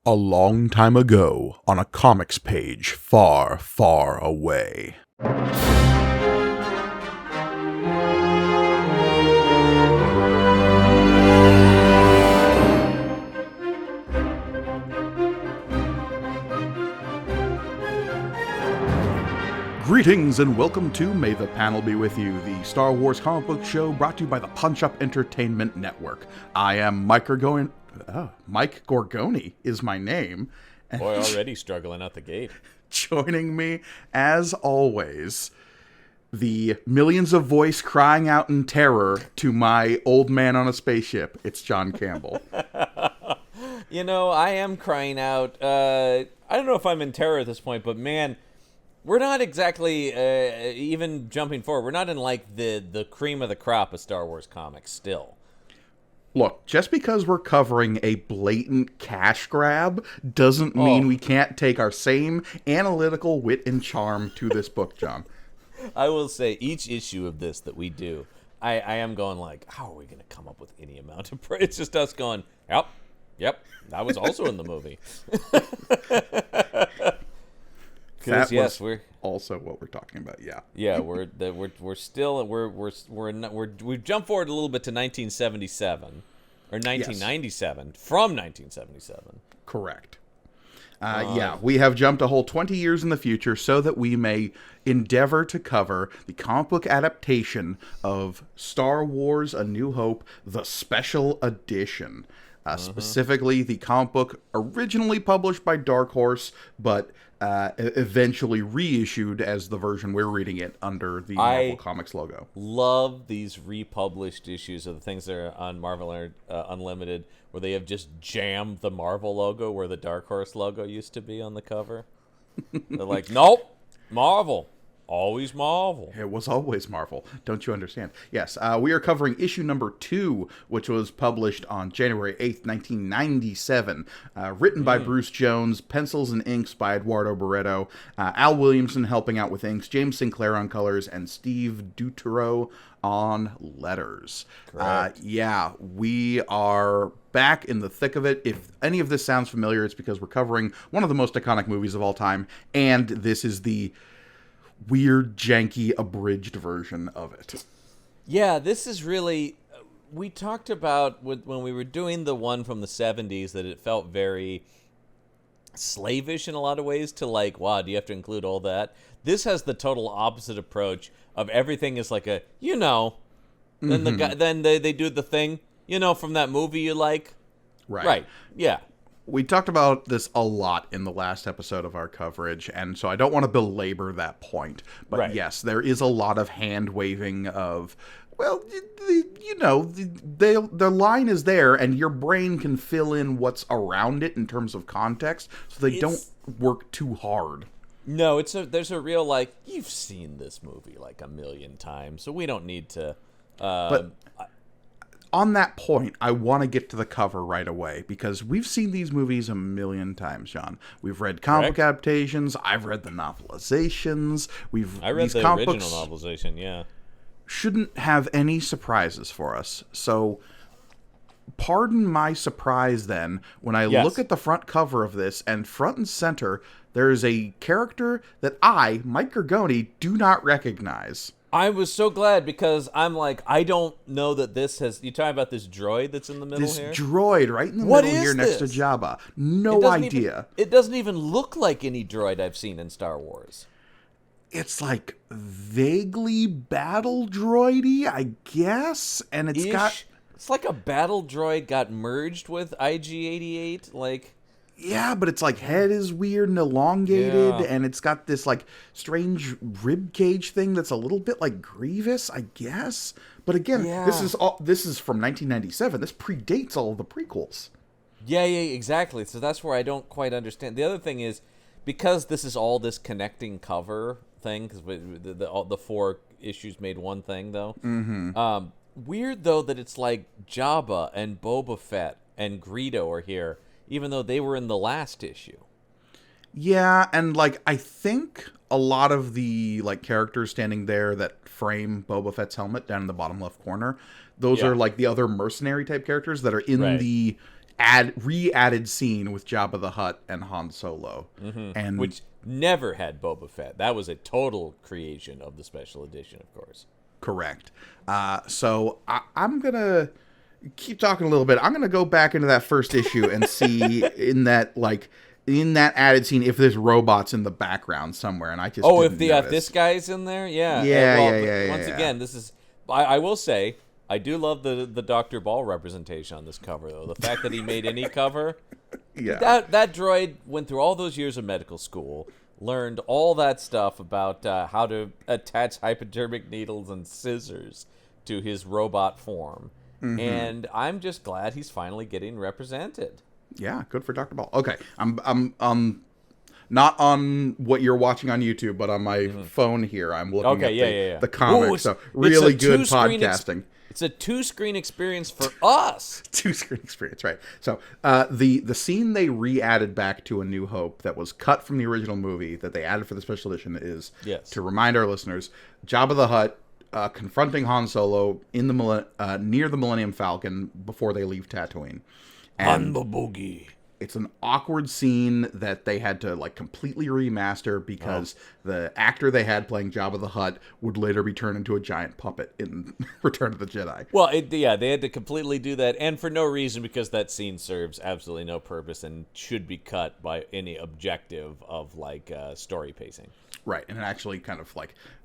A long time ago, on a comics page far, far away. Greetings and welcome to May the Panel Be With You, the Star Wars comic book show brought to you by the Punch Up Entertainment Network. I am Mike Gorgoni. Mike Gorgoni is my name. Boy, already struggling out the gate. Joining me, as always, the millions of voice crying out in terror to my old man on a spaceship. It's John Campbell. You know, I am crying out. I don't know if I'm in terror at this point, but man, we're not exactly, even jumping forward, we're not in like the cream of the crop of Star Wars comics still. Look, just because we're covering a blatant cash grab doesn't mean we can't take our same analytical wit and charm to this book, John. I will say, each issue of this that we do, I am going like, how are we going to come up with any amount of praise? It's just us going, yep, that was also in the movie. That yes, was also what we're talking about. Yeah, we've jumped forward a little bit to 1977 or 1997 from 1977. Correct. We have jumped a whole 20 years in the future so that we may endeavor to cover the comic book adaptation of Star Wars: A New Hope, the special edition. Specifically, the comic book originally published by Dark Horse, but eventually reissued as the version we're reading it under the Marvel Comics logo. Love these republished issues of the things that are on Marvel Unlimited, where they have just jammed the Marvel logo where the Dark Horse logo used to be on the cover. They're like, nope, Marvel. Always Marvel. It was always Marvel. Don't you understand? Yes, we are covering issue number 2, which was published on January 8th, 1997. Written by Bruce Jones, pencils and inks by Eduardo Barreto, Al Williamson helping out with inks, James Sinclair on colors, and Steve Dutro on letters. Correct. We are back in the thick of it. If any of this sounds familiar, it's because we're covering one of the most iconic movies of all time, and this is the weird, janky, abridged version of it. Yeah, this is really... We talked about when we were doing the one from the 70s that it felt very slavish in a lot of ways to like, wow, do you have to include all that? This has the total opposite approach of everything is like a, then the guy, then they do the thing, from that movie you like. Right. Yeah. We talked about this a lot in the last episode of our coverage, and so I don't want to belabor that point. But yes, there is a lot of hand-waving of, the line is there, and your brain can fill in what's around it in terms of context, so they don't work too hard. No, there's a real, like, you've seen this movie like a million times, so we don't need to... But on that point, I want to get to the cover right away, because we've seen these movies a million times, John. We've read comic book adaptations. I've read the novelizations. I read the original novelization, yeah. Shouldn't have any surprises for us. So, pardon my surprise then, when I look at the front cover of this, and front and center, there is a character that I, Mike Gorgoni, do not recognize. I was so glad, because I'm like, I don't know that this has... You talking about this droid that's in the middle here? This droid right in the middle here next to Jabba. No idea. It doesn't even look like any droid I've seen in Star Wars. It's like vaguely battle droidy, I guess, and it's got... It's like a battle droid got merged with IG-88, like... Yeah, but its like head is weird and elongated, and it's got this like strange rib cage thing that's a little bit like Grievous, I guess. But again, this is from 1997. This predates all of the prequels. Yeah, exactly. So that's where I don't quite understand. The other thing is, because this is all this connecting cover thing, because the 4 issues made one thing though. Mm-hmm. Weird though that it's like Jabba and Boba Fett and Greedo are here, even though they were in the last issue. Yeah, and like I think a lot of the like characters standing there that frame Boba Fett's helmet down in the bottom left corner, those are like the other mercenary type characters that are in the re-added scene with Jabba the Hutt and Han Solo, and Which never had Boba Fett. That was a total creation of the special edition, of course. correct. So I'm gonna keep talking a little bit. I'm gonna go back into that first issue and see in that added scene if there's robots in the background somewhere, and I just if notice. this guy's in there, yeah. Once again, this is. I will say, I do love the Dr. Ball representation on this cover, though. The fact that he made any cover. Yeah. That droid went through all those years of medical school, learned all that stuff about how to attach hypodermic needles and scissors to his robot form. And I'm just glad he's finally getting represented. Yeah, good for Dr. Ball. Okay, I'm not on what you're watching on YouTube, but on my phone here, I'm looking at the comic. Ooh, so really good podcasting. It's a 2-screen experience for us. 2-screen experience, right? So the scene they re-added back to A New Hope that was cut from the original movie that they added for the special edition is, to remind our listeners, Jabba the Hutt confronting Han Solo in the near the Millennium Falcon before they leave Tatooine. And the boogie. it's an awkward scene that they had to completely remaster because the actor they had playing Jabba the Hutt would later be turned into a giant puppet in Return of the Jedi. Well, they had to completely do that, and for no reason, because that scene serves absolutely no purpose and should be cut by any objective of story pacing. Right, and it actually kind of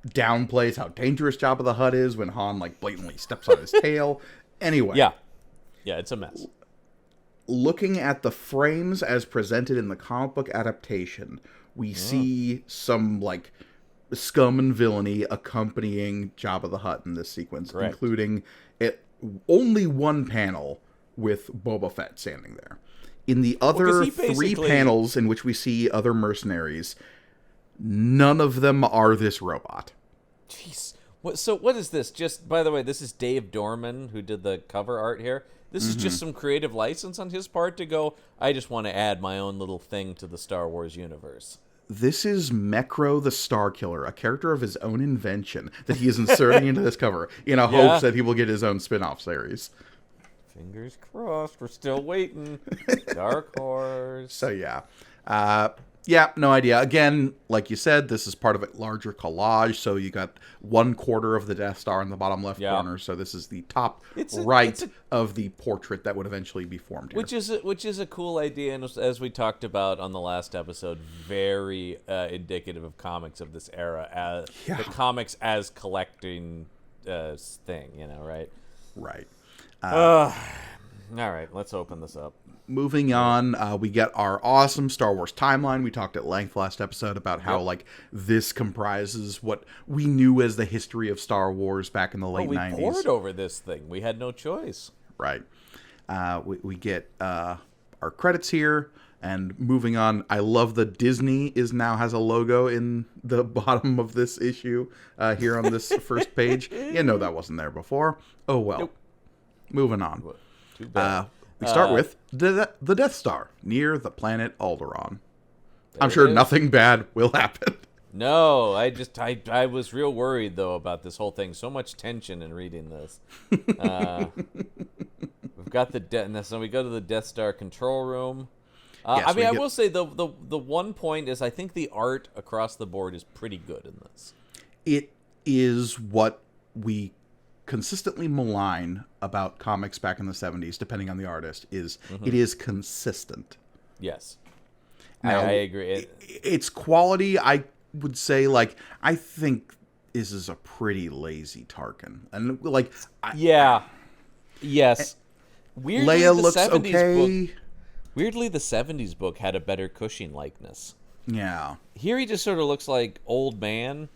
downplays how dangerous Jabba the Hutt is when Han blatantly steps on his tail. Anyway. Yeah, it's a mess. Looking at the frames as presented in the comic book adaptation, we see some scum and villainy accompanying Jabba the Hutt in this sequence, including only one panel with Boba Fett standing there. In the other 3 panels in which we see other mercenaries, none of them are this robot. Jeez. So what is this? Just, by the way, this is Dave Dorman who did the cover art here. This is just some creative license on his part to go, I just want to add my own little thing to the Star Wars universe. This is Mecro the Star Killer, a character of his own invention that he is inserting into this cover in hopes that he will get his own spin-off series. Fingers crossed. We're still waiting. Dark Horse. So, yeah, no idea. Again, like you said, this is part of a larger collage. So you got 1/4 of the Death Star in the bottom left corner. So this is the top of the portrait that would eventually be formed here. Which is a cool idea, and as we talked about on the last episode, very indicative of comics of this era. The comics as collecting thing, right? Right. All right, let's open this up. Moving on, we get our awesome Star Wars timeline. We talked at length last episode about how this comprises what we knew as the history of Star Wars back in the late 90s. We poured over this thing. We had no choice. Right. We get our credits here, and moving on, I love that Disney now has a logo in the bottom of this issue here on this first page. That wasn't there before. Oh well. Nope. Moving on. Too bad. We start with the Death Star near the planet Alderaan. I'm sure nothing bad will happen. No, I was real worried though about this whole thing. So much tension in reading this. We've got so we go to the Death Star control room. I will say the one point is I think the art across the board is pretty good in this. It is what we consistently malign about comics back in the 70s, depending on the artist, is it is consistent. Yes. Now, I agree. Its quality, I would say, I think this is a pretty lazy Tarkin. And, Yes. Weirdly, Leia looks okay. Weirdly, the 70s book had a better Cushing likeness. Yeah. Here he just sort of looks like old man.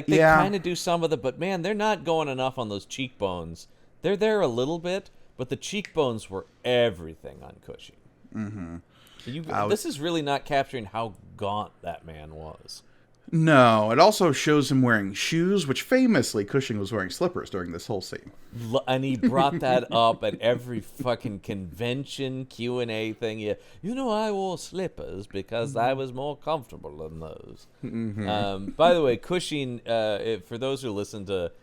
They kind of do some of the, but man, they're not going enough on those cheekbones. They're there a little bit, but the cheekbones were everything on Cushing. Mm-hmm. This is really not capturing how gaunt that man was. No, it also shows him wearing shoes, which famously Cushing was wearing slippers during this whole scene. And he brought that up at every fucking convention Q&A thing. I wore slippers because I was more comfortable than those. Mm-hmm. By the way, Cushing, for those who listen to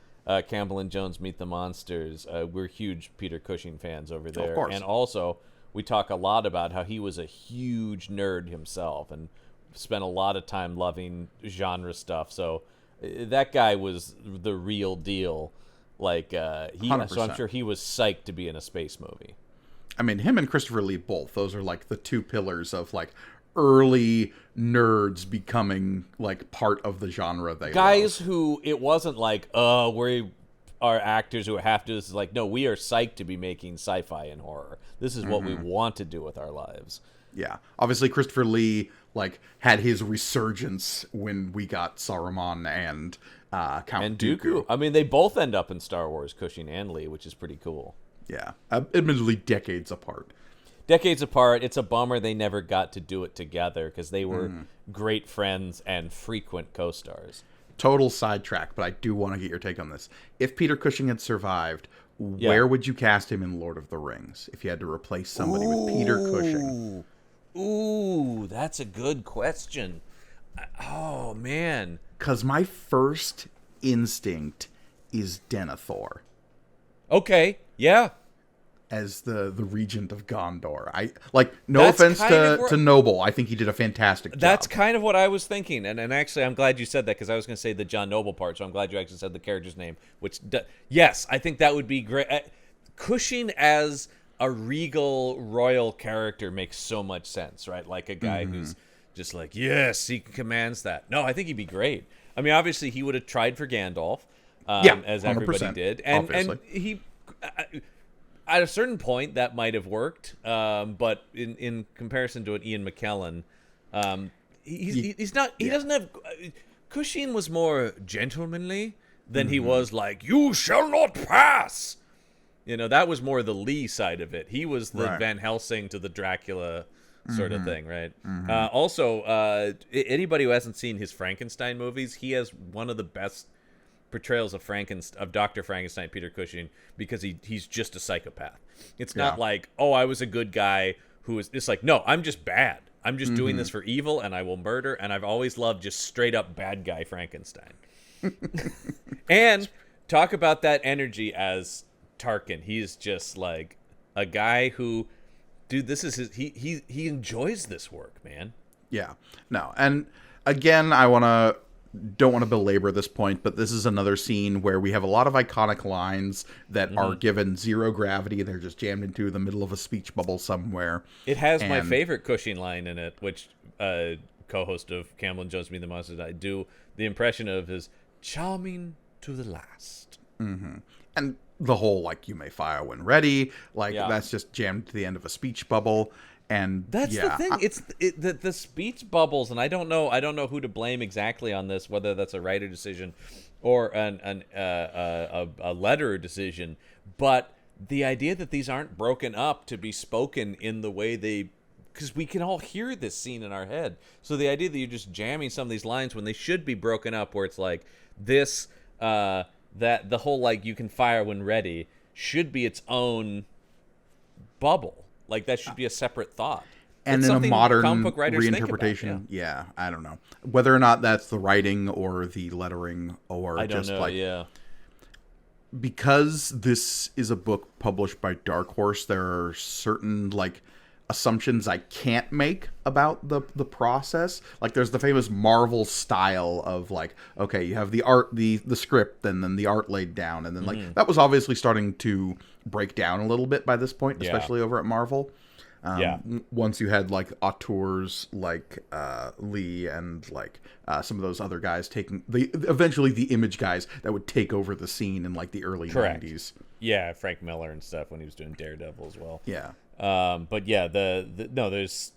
Campbell and Jones Meet the Monsters, we're huge Peter Cushing fans over there. Of course. And also, we talk a lot about how he was a huge nerd himself and spent a lot of time loving genre stuff. So that guy was the real deal. Like so I'm 100%. sure he was psyched to be in a space movie. I mean, him and Christopher Lee both. Those are like the two pillars of like early nerds becoming like part of the genre they Guys love. who it wasn't like, we are actors who have to. This is like, no, we are psyched to be making sci-fi and horror. This is what we want to do with our lives. Yeah. Obviously, Christopher Lee like had his resurgence when we got Saruman and Count And Dooku. Dooku. I mean, they both end up in Star Wars, Cushing and Lee, which is pretty cool. Yeah. Admittedly, decades apart. Decades apart, it's a bummer they never got to do it together because they were great friends and frequent co-stars. Total sidetrack, but I do want to get your take on this. If Peter Cushing had survived, where would you cast him in Lord of the Rings if you had to replace somebody with Peter Cushing? Ooh, that's a good question. Oh, man. Because my first instinct is Denethor Okay, yeah. as the regent of Gondor. I like no That's offense kind of to Noble. I think he did a fantastic job. That's kind of what I was thinking. And actually, I'm glad you said that because I was going to say the John Noble part. So I'm glad you actually said the character's name. Yes, I think that would be great. Cushing as a regal royal character makes so much sense, right? Like a guy who's just like, yes, he commands that. No, I think he'd be great. I mean, obviously, he would have tried for Gandalf, as everybody 100%, did. And obviously. he... at a certain point, that might have worked, but in comparison to an Ian McKellen, he's not. He doesn't have. Cushing was more gentlemanly than he was like, "You shall not pass." That was more the Lee side of it. He was the Right. Van Helsing to the Dracula sort of thing, right? Also, anybody who hasn't seen his Frankenstein movies, he has one of the best portrayals of Dr. Frankenstein, Peter Cushing, because he's just a psychopath. It's not like, oh, I was a good guy who is. It's like, no, I'm just bad. I'm just doing this for evil, and I will murder. And I've always loved just straight up bad guy Frankenstein. And talk about that energy as Tarkin. He's just like a guy who, dude, this is his. He enjoys this work, man. Yeah. No. And again, don't want to belabor this point, but this is another scene where we have a lot of iconic lines that are given zero gravity. They're just jammed into the middle of a speech bubble somewhere. It has my favorite Cushing line in it, which co-host of Campbell and Jones Meet the Monsters, I do the impression of is charming to the last. And the whole, like, you may fire when ready, like, that's just jammed to the end of a speech bubble. And that's the thing. It's the speech bubbles, and I don't know who to blame exactly on this, whether that's a writer decision or a letter decision. But the idea that these aren't broken up to be spoken in the way because we can all hear this scene in our head. So the idea that you're just jamming some of these lines when they should be broken up, where it's like this, that the whole like you can fire when ready should be its own bubble. Like, that should be a separate thought. And it's in a modern comic book writers reinterpretation, think about, I don't know. Whether or not that's the writing or the lettering or I don't just know, like... Because this is a book published by Dark Horse, there are certain, like, assumptions I can't make about the process. Like, there's the famous Marvel style of, like, okay, you have the art, the script, and then the art laid down. And then, like, that was obviously starting to break down a little bit by this point, especially over at Marvel. Once you had, like, auteurs like Lee and, like, some of those other guys eventually the Image guys that would take over the scene in, like, the early 90s. Yeah, Frank Miller and stuff when he was doing Daredevil as well. Yeah. But yeah, no, there's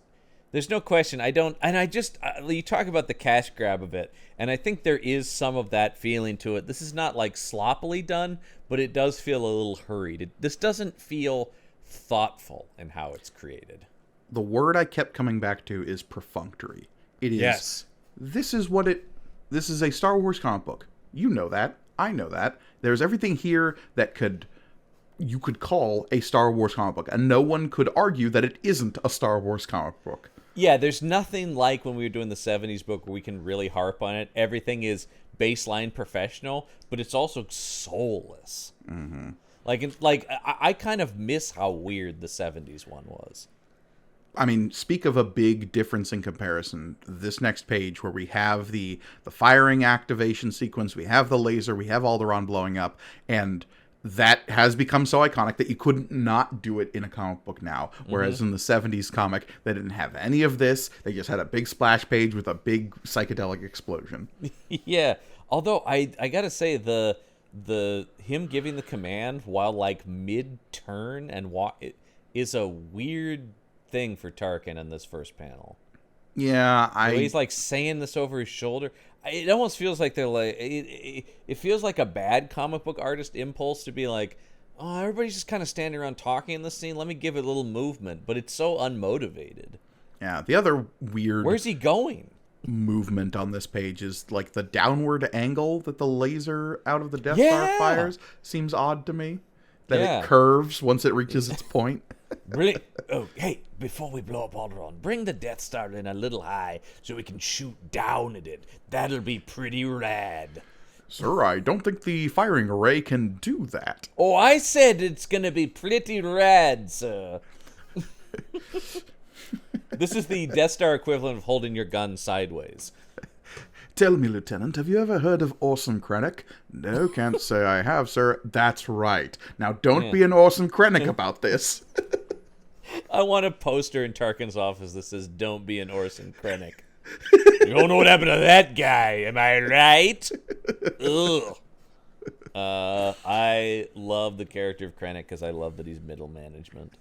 no question. You talk about the cash grab of it, and I think there is some of that feeling to it. This is not like sloppily done, but it does feel a little hurried. This doesn't feel thoughtful in how it's created. The word I kept coming back to is perfunctory. It is. Yes. This is a Star Wars comic book. You know that. I know that. There's everything here that you could call a Star Wars comic book, and no one could argue that it isn't a Star Wars comic book. Yeah, there's nothing like when we were doing the 70s book where we can really harp on it. Everything is baseline professional, but it's also soulless. I kind of miss how weird the 70s one was. I mean, speak of a big difference in comparison. This next page where we have the firing activation sequence, we have the laser, we have Alderaan blowing up, and that has become so iconic that you couldn't not do it in a comic book now. Whereas in the 70s comic, they didn't have any of this. They just had a big splash page with a big psychedelic explosion. Yeah. Although I gotta say the him giving the command while like mid turn and it is a weird thing for Tarkin in this first panel. Yeah, He's like saying this over his shoulder. It almost feels like they're like it feels like a bad comic book artist impulse to be like, oh, everybody's just kind of standing around talking in this scene. Let me give it a little movement, but it's so unmotivated. Yeah, the other weird Where's he going? Movement on this page is like the downward angle that the laser out of the Death Star fires seems odd to me. That it curves once it reaches its point. Really? Oh, hey, before we blow up Alderaan, bring the Death Star in a little high so we can shoot down at it. That'll be pretty rad. Sir, I don't think the firing array can do that. Oh, I said it's gonna be pretty rad, sir. This is the Death Star equivalent of holding your gun sideways. Tell me, Lieutenant, have you ever heard of Orson Krennic? No, can't say I have, sir. That's right. Now, don't be an Orson Krennic about this. I want a poster in Tarkin's office that says, "Don't be an Orson Krennic." You don't know what happened to that guy, am I right? Ugh. I love the character of Krennic because I love that he's middle management.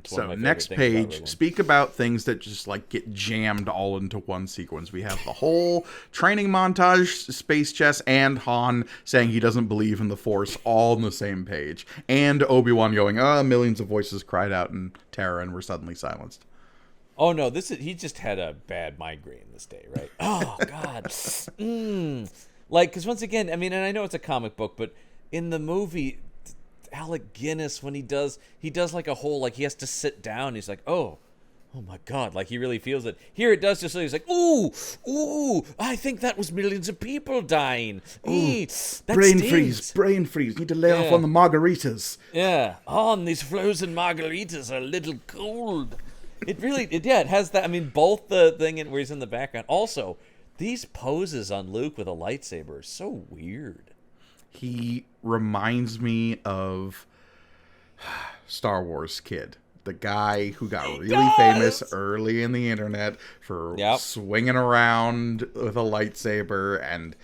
So next page, speak about things that just like get jammed all into one sequence. We have the whole training montage, space chess, and Han saying he doesn't believe in the Force all on the same page. And Obi-Wan going, millions of voices cried out in terror and were suddenly silenced. Oh no, he just had a bad migraine this day, right? Oh God. Like, because once again, I mean, and I know it's a comic book, but in the movie, Alec Guinness, when he does like a whole, like he has to sit down. He's like, oh my God, like he really feels it. Here it does just so he's like, ooh, I think that was millions of people dying. That brain freeze. Need to lay off on the margaritas. Yeah, and these frozen margaritas are a little cold. It has that. I mean, both the thing where he's in the background. Also, these poses on Luke with a lightsaber are so weird. He reminds me of Star Wars Kid, the guy who got really famous early in the internet for swinging around with a lightsaber, and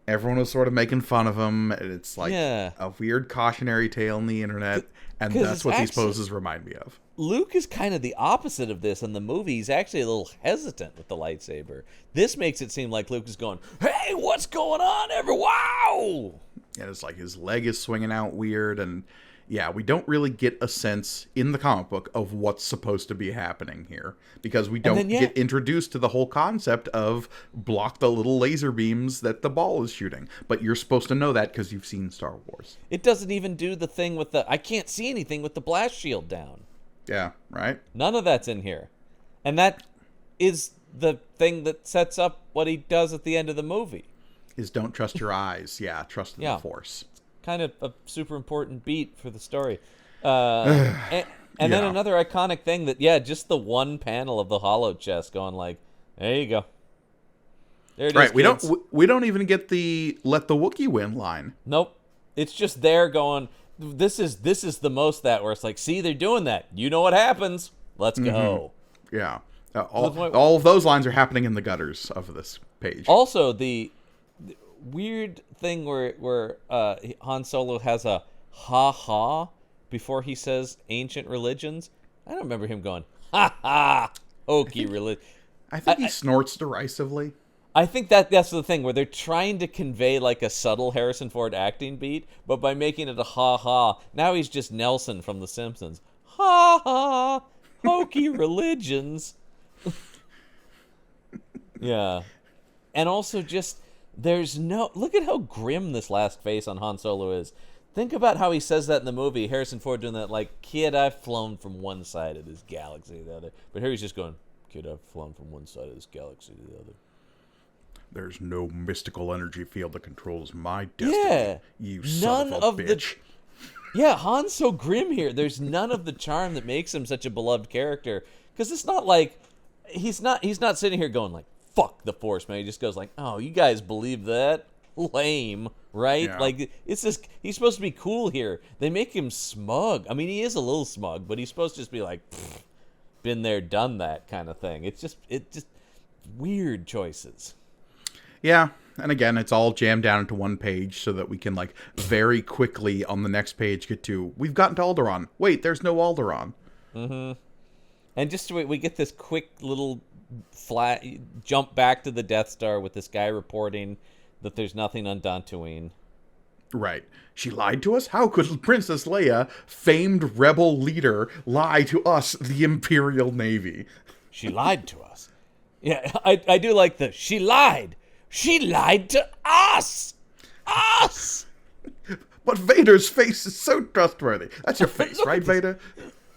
everyone was sort of making fun of him. It's like a weird cautionary tale on the internet, and that's what these poses remind me of. Luke is kind of the opposite of this in the movie. He's actually a little hesitant with the lightsaber. This makes it seem like Luke is going, hey, what's going on, everyone? Wow! And it's like his leg is swinging out weird, and we don't really get a sense in the comic book of what's supposed to be happening here, because we don't get introduced to the whole concept of block the little laser beams that the ball is shooting. But you're supposed to know that because you've seen Star Wars. It doesn't even do the thing with I can't see anything with the blast shield down. Yeah, right? None of that's in here. And that is the thing that sets up what he does at the end of the movie. Is don't trust your eyes. Yeah, trust in the Force. Kind of a super important beat for the story. And then another iconic thing that, just the one panel of the hollow chest going like, there you go. There it is, kids. We don't even get the let the Wookiee win line. Nope. It's just there going, this is the most that where it's like, see, they're doing that. You know what happens. Let's go. Yeah. All of those lines are happening in the gutters of this page. Also, the weird thing where Han Solo has a ha before he says ancient religions. I don't remember him going ha hokey religion. I think he snorts derisively. I think that's the thing where they're trying to convey like a subtle Harrison Ford acting beat, but by making it a ha now he's just Nelson from The Simpsons. Ha hokey religions. Yeah. And also just there's no look at how grim this last face on Han Solo is. Think about how he says that in the movie. Harrison Ford doing that like, kid, I've flown from one side of this galaxy to the other. But here he's just going, kid, I've flown from one side of this galaxy to the other. There's no mystical energy field that controls my destiny. You son of a bitch. Yeah, Han's so grim here. There's none of the charm that makes him such a beloved character. Because it's not like he's not sitting here going like, "Fuck the Force," man. He just goes like, "Oh, you guys believe that? Lame, right?" Yeah. Like it's just he's supposed to be cool here. They make him smug. I mean, he is a little smug, but he's supposed to just be like, "Been there, done that" kind of thing. It's just weird choices. Yeah, and again, it's all jammed down into one page so that we can, like, very quickly on the next page get to, we've gotten to Alderaan. Wait, there's no Alderaan. And just we get this quick little flat jump back to the Death Star with this guy reporting that there's nothing on Dantooine. Right. She lied to us? How could Princess Leia, famed rebel leader, lie to us, the Imperial Navy? She lied to us. Yeah, I do like the she lied. She lied to us. Us. But Vader's face is so trustworthy. That's your face, Look right, at this. Vader?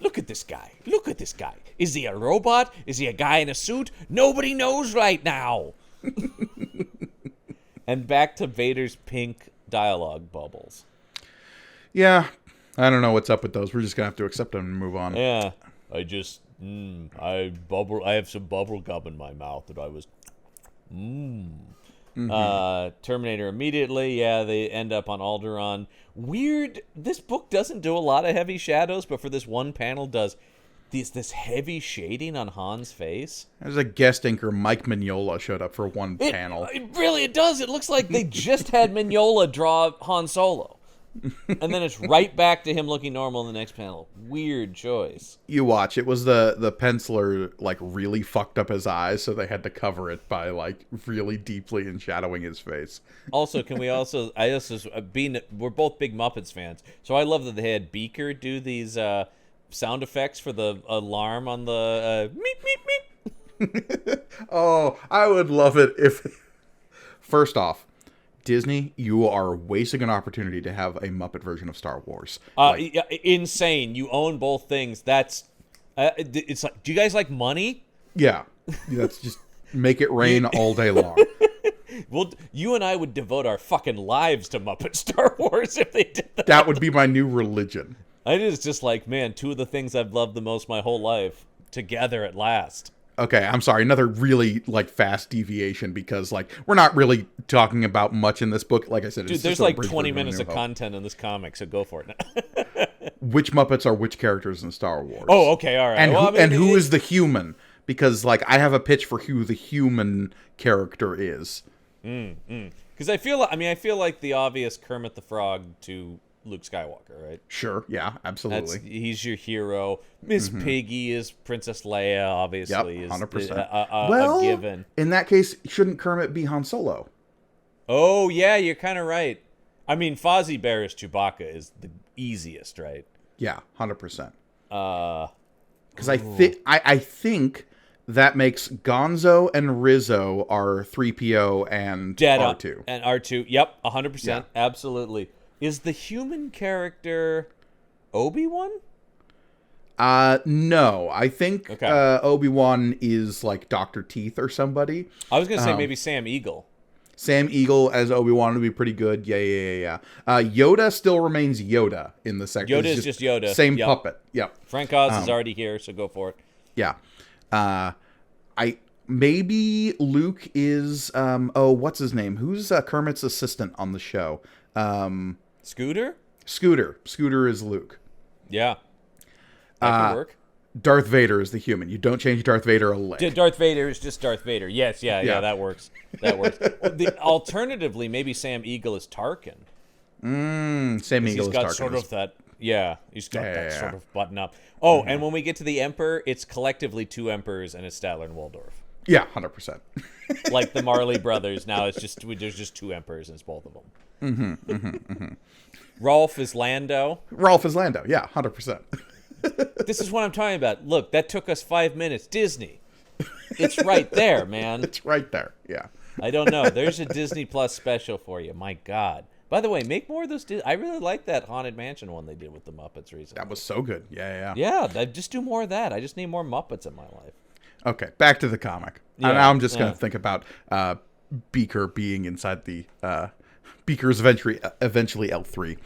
Look at this guy. Look at this guy. Is he a robot? Is he a guy in a suit? Nobody knows right now. And back to Vader's pink dialogue bubbles. Yeah, I don't know what's up with those. We're just going to have to accept them and move on. Yeah. I have some bubble gum in my mouth that I was Terminator immediately. Yeah, they end up on Alderaan. Weird. This book doesn't do a lot of heavy shadows, but for this one panel does this heavy shading on Han's face. There's a guest inker, Mike Mignola, showed up for one panel. It does. It looks like they just had Mignola draw Han Solo. And then it's right back to him looking normal in the next panel. Weird choice. You watch. It was the penciler, like, really fucked up his eyes, so they had to cover it by, like, really deeply shadowing his face. Also, we're both big Muppets fans, so I love that they had Beaker do these sound effects for the alarm on the meep, meep, meep. Oh, I would love it if... First off, Disney, you are wasting an opportunity to have a Muppet version of Star Wars. Insane. You own both things. That's it's like, do you guys like money? Yeah. That's just make it rain all day long. Well, you and I would devote our fucking lives to Muppet Star Wars if they did that. That would be my new religion. It is just like, man, two of the things I've loved the most my whole life together at last. Okay, I'm sorry. Another really, like, fast deviation because, like, we're not really talking about much in this book. Like I said, Dude, it's there's just like a bridge 20 version minutes New of Hope. content in this comic, so go for it. Which Muppets are which characters in Star Wars? Oh, okay, all right. And Well, who is the human? Because, like, I have a pitch for who the human character is. Because I feel like the obvious Kermit the Frog to Luke Skywalker, right? Sure, yeah, absolutely. He's your hero. Miss Piggy is Princess Leia, obviously. Yep, is 100%. a given. In that case, shouldn't Kermit be Han Solo? Oh, yeah, you're kind of right. I mean, Fozzie Bear as Chewbacca is the easiest, right? Yeah, 100%. Because I think that makes Gonzo and Rizzo are 3PO and R2. And R2, yep, 100%, Yeah. absolutely. Is the human character Obi-Wan? No. I think Okay. Obi-Wan is like Dr. Teeth or somebody. I was going to say maybe Sam Eagle. Sam Eagle as Obi-Wan would be pretty good. Yeah. Yoda still remains Yoda in the second. Yoda is just Yoda. Same Yep. puppet. Yep. Frank Oz is already here, so go for it. Yeah. Maybe Luke is what's his name? Who's Kermit's assistant on the show? Scooter? Scooter is Luke. Yeah. That could work. Darth Vader is the human. You don't change Darth Vader a lick. Darth Vader is just Darth Vader. Yes, yeah, that works. Alternatively, maybe Sam Eagle is Tarkin. Sam Eagle He's is got Tarkin. sort of that. Yeah, he's got that Yeah. sort of button up. Oh, and when we get to the Emperor, it's collectively two Emperors, and it's Statler and Waldorf. Yeah, 100%. Like the Marley brothers. Now it's just there's just two Emperors, and it's both of them. Rolf is Lando. Rolf is Lando. Yeah, 100%. This is what I'm talking about. Look, that took us 5 minutes. Disney. It's right there, man. It's right there. Yeah. I don't know. There's a Disney Plus special for you. My God. By the way, make more of those. I really like that Haunted Mansion one they did with the Muppets recently. That was so good. Yeah. Yeah, just do more of that. I just need more Muppets in my life. Okay, back to the comic. Yeah, Now I'm just going to think about Beaker being inside the... Beaker's eventually L3.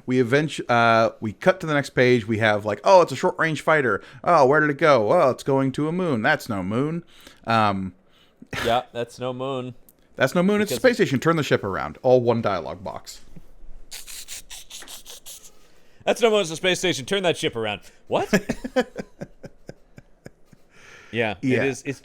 we cut to the next page. We have like, oh, it's a short range fighter. Oh, where did it go? Oh, it's going to a moon. That's no moon. Yeah, that's no moon. That's no moon. It's a space station. Turn the ship around. All one dialogue box. That's no moon. It's a space station. Turn that ship around. What? Yeah, it is. It's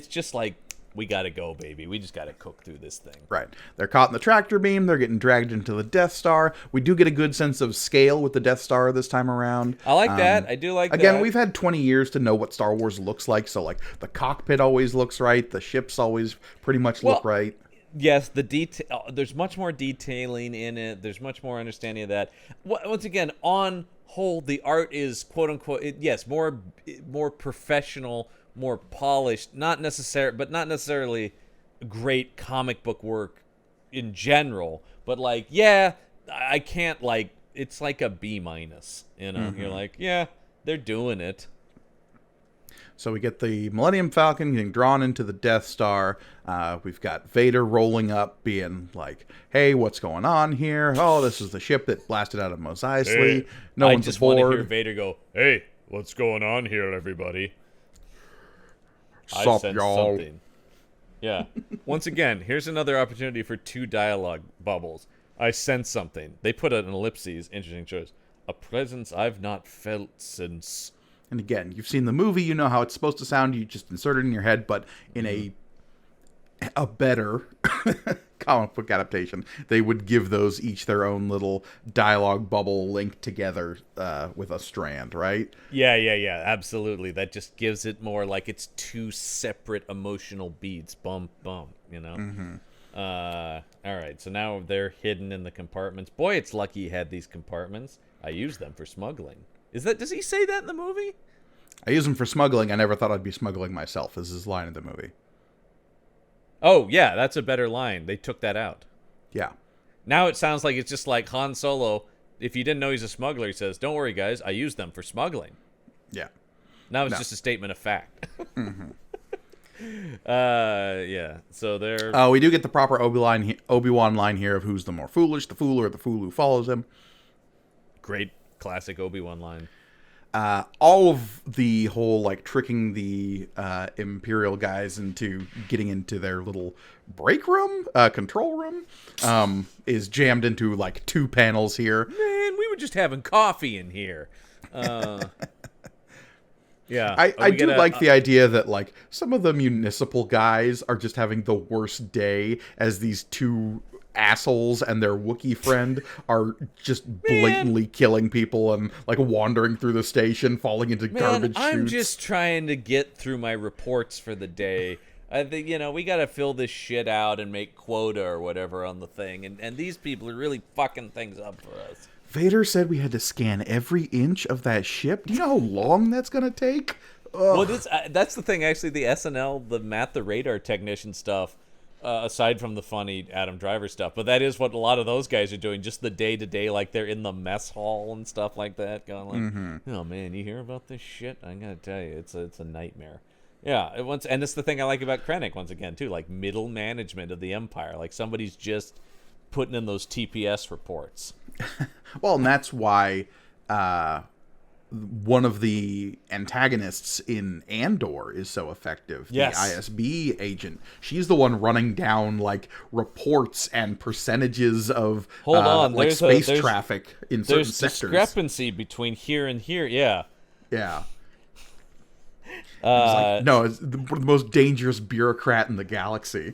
just like, we gotta go, baby. We just gotta cook through this thing. Right. They're caught in the tractor beam. They're getting dragged into the Death Star. We do get a good sense of scale with the Death Star this time around. I like that. I do like that. Again, we've had 20 years to know what Star Wars looks like, so like the cockpit always looks right. The ships always pretty much look right. Yes, the detail. There's much more detailing in it. There's much more understanding of that. Once again, on whole, the art is quote unquote more professional, more polished. Not necessarily great comic book work in general. But like, yeah, I can't like. It's like a B-. You know, You're like, yeah, they're doing it. So we get the Millennium Falcon getting drawn into the Death Star. We've got Vader rolling up, being like, "Hey, what's going on here? Oh, this is the ship that blasted out of Mos Eisley. Hey, no I one's just aboard." want to hear Vader go, "Hey, what's going on here, everybody?" Sup, y'all? Something. Yeah. Once again, here's another opportunity for 2 dialogue bubbles. I sense something. They put an ellipses. Interesting choice. A presence I've not felt since. And again, you've seen the movie, you know how it's supposed to sound. You just insert it in your head, but in a better comic book adaptation, they would give those each their own little dialogue bubble linked together with a strand, right? Yeah, absolutely. That just gives it more like it's 2 separate emotional beats. Bump, bump, you know? All right, so now they're hidden in the compartments. Boy, it's lucky he had these compartments. I use them for smuggling. Does he say that in the movie? I use them for smuggling. I never thought I'd be smuggling myself, is his line in the movie. Oh, yeah, that's a better line. They took that out. Yeah. Now it sounds like it's just like Han Solo. If you didn't know he's a smuggler, he says, "Don't worry, guys, I use them for smuggling." Yeah. Now it's just a statement of fact. Yeah. So they're... we do get the proper Obi-Wan line here of who's the more foolish, the fool or the fool who follows him. Great classic Obi-Wan line. All of the whole like tricking the Imperial guys into getting into their little break room, control room, is jammed into like 2 panels here. Man, we were just having coffee in here. Yeah, I do like the idea that like some of the municipal guys are just having the worst day as these 2 assholes and their Wookiee friend are just blatantly killing people and like wandering through the station, falling into garbage chutes. I'm just trying to get through my reports for the day. I think, we got to fill this shit out and make quota or whatever on the thing. And these people are really fucking things up for us. Vader said we had to scan every inch of that ship. Do you know how long that's going to take? Ugh. Well, that's the thing, actually, the SNL, the Matt the Radar Technician stuff, aside from the funny Adam Driver stuff. But that is what a lot of those guys are doing, just the day-to-day, like they're in the mess hall and stuff like that, going like, "Oh, man, you hear about this shit? I gotta tell you, it's a nightmare." Yeah, and it's the thing I like about Krennic, once again, too, like middle management of the Empire. Like somebody's just putting in those TPS reports. Well, and that's why one of the antagonists in Andor is so effective. Yes. The ISB agent. She's the one running down like reports and percentages of like space traffic in certain sectors. There's discrepancy between here and here. Yeah. Yeah. It's the most dangerous bureaucrat in the galaxy.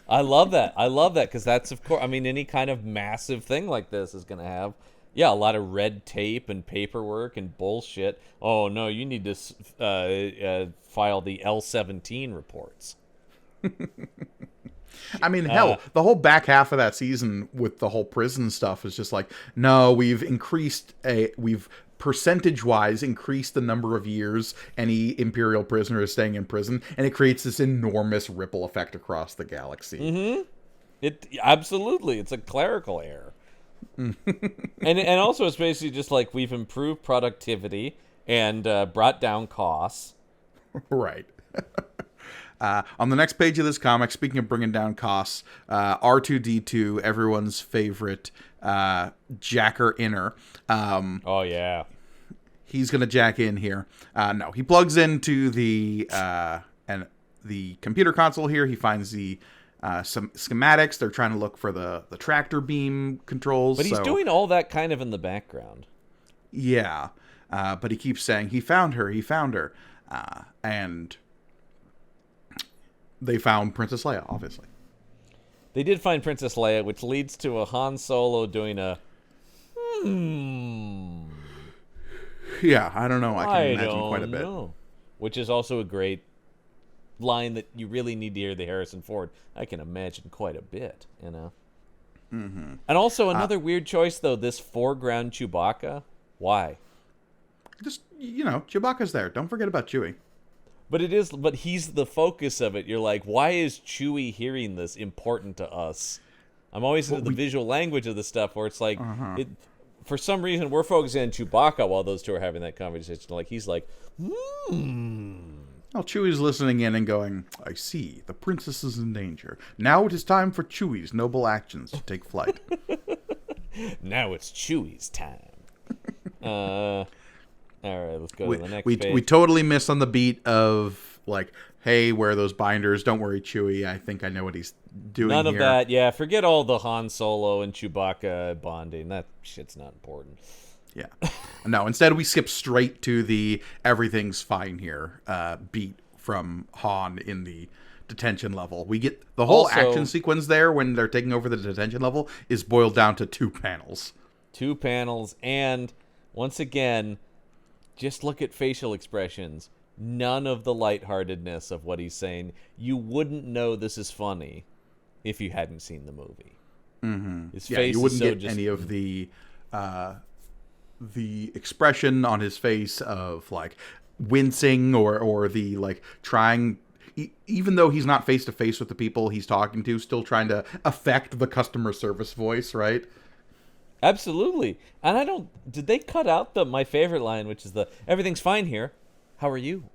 I love that because that's, of course, I mean, any kind of massive thing like this is going to have, a lot of red tape and paperwork and bullshit. Oh, no, you need to file the L-17 reports. I mean, hell, the whole back half of that season with the whole prison stuff is just like, no, we've percentage-wise increased the number of years any Imperial prisoner is staying in prison, and it creates this enormous ripple effect across the galaxy. Mm-hmm. Absolutely, it's a clerical error. and also it's basically just like we've improved productivity and brought down costs. Right. On the next page of this comic, speaking of bringing down costs, R2D2, everyone's favorite jacker inner. Oh yeah. He's gonna jack in here. No, he plugs into the computer console here. He finds some schematics. They're trying to look for the tractor beam controls. But he's doing all that kind of in the background. Yeah, but he keeps saying he found her, and they found Princess Leia, obviously. They did find Princess Leia, which leads to a Han Solo doing a Yeah, I don't know. I can imagine quite a bit. Which is also a great line that you really need to hear the Harrison Ford. I can imagine quite a bit, you know. Mm-hmm. And also another weird choice, though, this foreground Chewbacca. Why? Just, Chewbacca's there. Don't forget about Chewie. But he's the focus of it. You're like, why is Chewie hearing this important to us? I'm always into the visual language of the stuff where it's like, for some reason, we're focusing on Chewbacca while those two are having that conversation. Like, he's like, Well, Chewie's listening in and going, I see, the princess is in danger. Now it is time for Chewie's noble actions to take flight. Now it's Chewie's time. All right, let's go to the next page. We totally miss on the beat of, like, hey, where are those binders? Don't worry, Chewie. I think I know what he's doing None here. of that. Yeah, forget all the Han Solo and Chewbacca bonding. That shit's not important. Yeah. No, instead we skip straight to the everything's fine here beat from Han in the detention level. We get the whole action sequence there when they're taking over the detention level is boiled down to 2 panels. 2 panels, and once again, just look at facial expressions. None of the lightheartedness of what he's saying. You wouldn't know this is funny if you hadn't seen the movie. Mm-hmm. His face you wouldn't is so get any of the expression on his face of like wincing or the like trying, even though he's not face to face with the people he's talking to, still trying to affect the customer service voice, right? Absolutely. And did they cut out my favorite line, which is everything's fine here. How are you?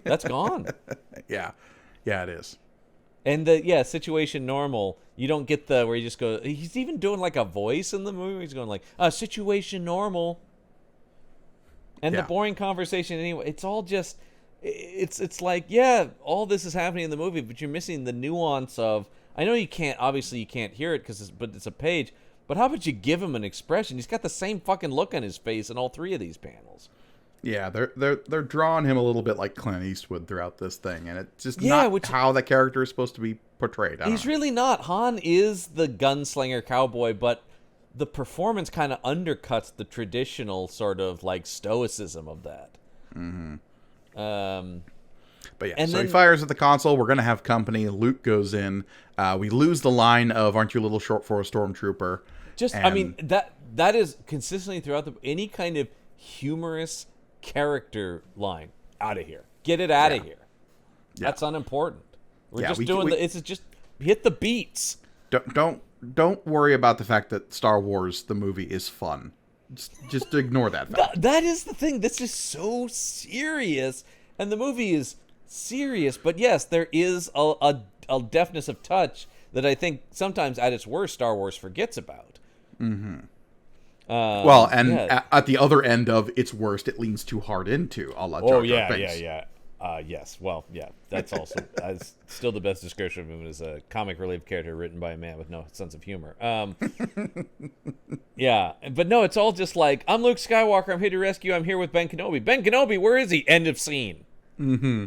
That's gone. Yeah, it is. And situation normal. You don't get where you just go. He's even doing like a voice in the movie. He's going like, situation normal. And the boring conversation anyway. It's all just, it's like, yeah, all this is happening in the movie, but you're missing the nuance of. I know you can't hear it but it's a page. But how about you give him an expression? He's got the same fucking look on his face in all 3 of these panels. Yeah, they're drawing him a little bit like Clint Eastwood throughout this thing, and it's just not how that character is supposed to be portrayed. He's really not. Han is the gunslinger cowboy, but the performance kind of undercuts the traditional sort of like stoicism of that. Mm-hmm. But yeah, and then he fires at the console. We're gonna have company. Luke goes in. We lose the line of "Aren't you a little short for a stormtrooper?" I mean that is consistently throughout any kind of humorous character line. Out of here. Get it out of here. Yeah. That's unimportant. We're just doing it's just hit the beats. Don't worry about the fact that Star Wars the movie is fun. Just ignore that fact. That is the thing. This is so serious, and the movie is serious. But yes, there is a deftness of touch that I think sometimes at its worst Star Wars forgets about. Mm-hmm. At the other end of its worst, it leans too hard into a la Jar Jar Binks. Yes. Well, yeah. That's also still the best description of him as a comic relief character written by a man with no sense of humor. Yeah, but no, it's all just like, I'm Luke Skywalker. I'm here to rescue. I'm here with Ben Kenobi. Ben Kenobi, where is he? End of scene. Mm-hmm.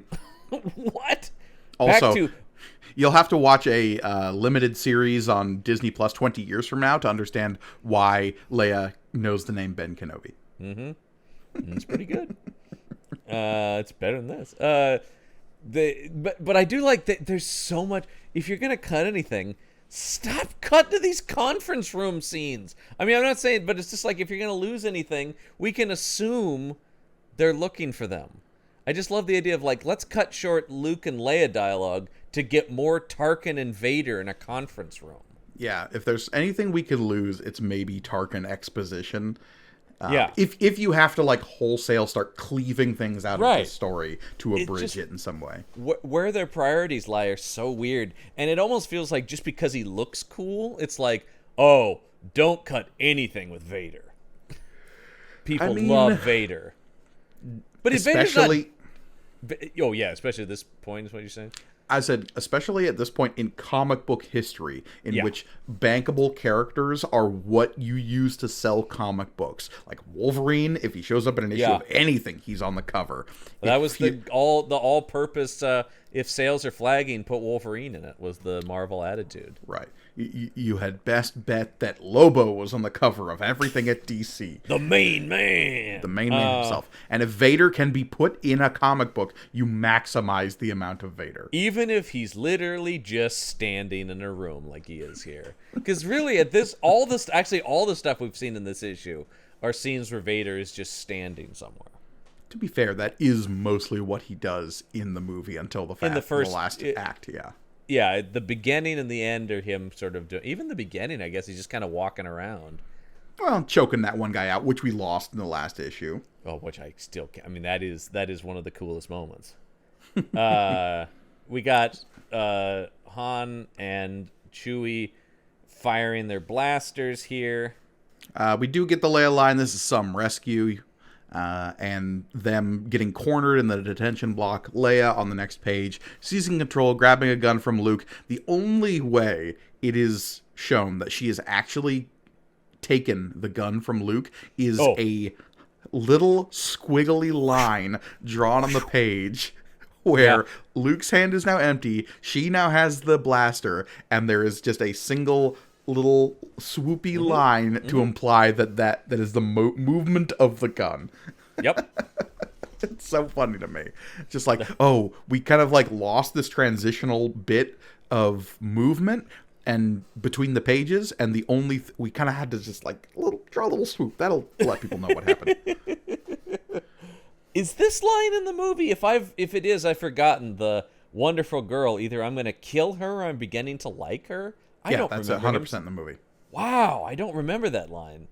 What? Also, you'll have to watch a limited series on Disney Plus 20 years from now to understand why Leia knows the name Ben Kenobi. Mm-hmm. It's pretty good. It's better than this. But I do like that there's so much. If you're going to cut anything, stop cutting to these conference room scenes. I mean, I'm not saying, but it's just like if you're going to lose anything, we can assume they're looking for them. I just love the idea of like, let's cut short Luke and Leia dialogue to get more Tarkin and Vader in a conference room. Yeah, if there's anything we could lose, it's maybe Tarkin exposition. Yeah. If you have to like wholesale start cleaving things out of the Right. story to abridge it in some way. Where their priorities lie are so weird, and it almost feels like just because he looks cool, it's like, oh, don't cut anything with Vader. I People mean, love Vader, but especially, Vader's not. Oh yeah, especially at this point is what you're saying. I said, especially at this point in comic book history, in Yeah. which bankable characters are what you use to sell comic books. Like Wolverine, if he shows up in an issue Yeah. of anything, he's on the cover. That If was you- the all-purpose. If sales are flagging, put Wolverine in it. Was the Marvel attitude. right. You had best bet that Lobo was on the cover of everything at DC. The main man. The main man himself. And if Vader can be put in a comic book, you maximize the amount of Vader. Even if he's literally just standing in a room like he is here. Because really, at this, all the stuff we've seen in this issue are scenes where Vader is just standing somewhere. To be fair, that is mostly what he does in the movie until the last act, yeah. Yeah, the beginning and the end are him sort of doing. Even the beginning, I guess he's just kind of walking around. Well, choking that one guy out, which we lost in the last issue. Oh, which I still can't. I mean, that is one of the coolest moments. We got Han and Chewie firing their blasters here. We do get the Leia line, this is some rescue, and them getting cornered in the detention block. Leia on the next page, seizing control, grabbing a gun from Luke. The only way it is shown that she has actually taken the gun from Luke is a little squiggly line drawn on the page where Luke's hand is now empty, she now has the blaster, and there is just a single little swoopy line to imply that is the movement of the gun. Yep. It's so funny to me. Just like, oh, we kind of like lost this transitional bit of movement and between the pages, and the only we kind of had to just like draw a little swoop. That'll let people know what happened. Is this line in the movie? If it is, I've forgotten. The wonderful girl. Either I'm going to kill her, or I'm beginning to like her. I don't that's remember 100% in the movie. Wow, I don't remember that line.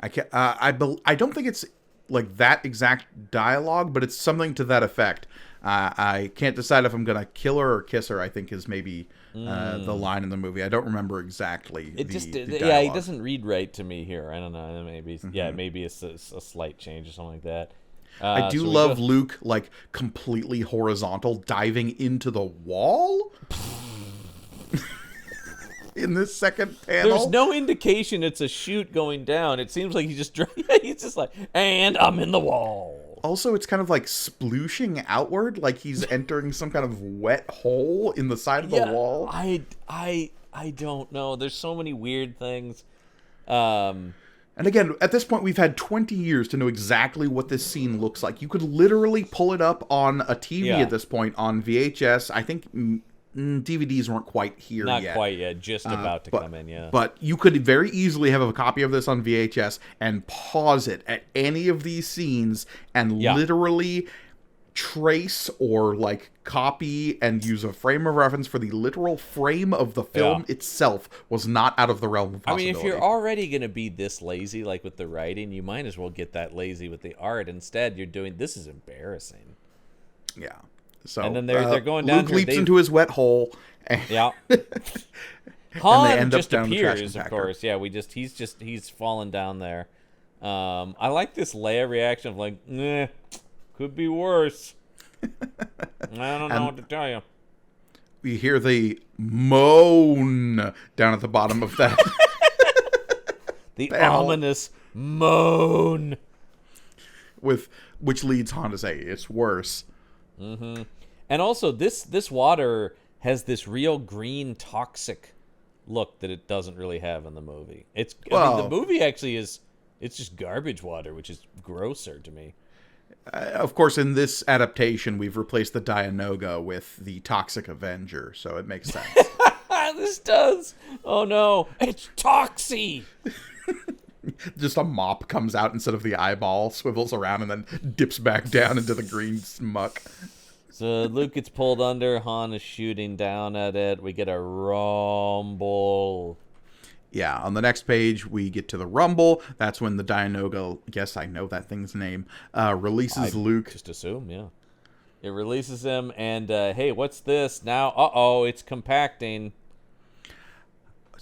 I can't. I don't think it's like that exact dialogue, but it's something to that effect. I can't decide if I'm gonna kill her or kiss her. I think is maybe the line in the movie. I don't remember exactly. It the it dialogue. doesn't read right to me here. I don't know. Maybe maybe it's a slight change or something like that. I do love Luke like completely horizontal diving into the wall. In this second panel, there's no indication it's a chute going down. It seems like he's just like, and I'm in the wall. Also, it's kind of like splooshing outward, like he's entering some kind of wet hole in the side of the wall. I don't know. There's so many weird things. And again, at this point, we've had 20 years to know exactly what this scene looks like. You could literally pull it up on a TV at this point on VHS. I think DVDs weren't quite here yet. Not quite yet. Just about to come in, yeah. But you could very easily have a copy of this on VHS and pause it at any of these scenes and literally trace or like copy and use a frame of reference for the literal frame of the film itself was not out of the realm of possibility. I mean, if you're already going to be this lazy, like with the writing, you might as well get that lazy with the art. Instead, you're doing, this is embarrassing. Yeah. So, and then they're going down. Luke leaps into his wet hole. And Han end up just down the trash appears, of compactor. course. Yeah, he's fallen down there. I like this Leia reaction of like, nah, could be worse. I don't know what to tell you. We hear the moan down at the bottom of that. The ominous moan. Which leads Han to say, it's worse. Mm-hmm. And also, this water has this real green toxic look that it doesn't really have in the movie. I mean, the movie actually it's just garbage water, which is grosser to me. Of course, in this adaptation, we've replaced the Dianoga with the Toxic Avenger, so it makes sense. This does. Oh no, it's Toxie. Just a mop comes out instead of the eyeball, swivels around, and then dips back down into the green muck. So Luke gets pulled under. Han is shooting down at it. We get a rumble. Yeah, on the next page, we get to the Rumble. That's when the Dianoga, guess I know that thing's name, releases Luke. Just assume, yeah. It releases him, and hey, what's this? Now, uh-oh, it's compacting.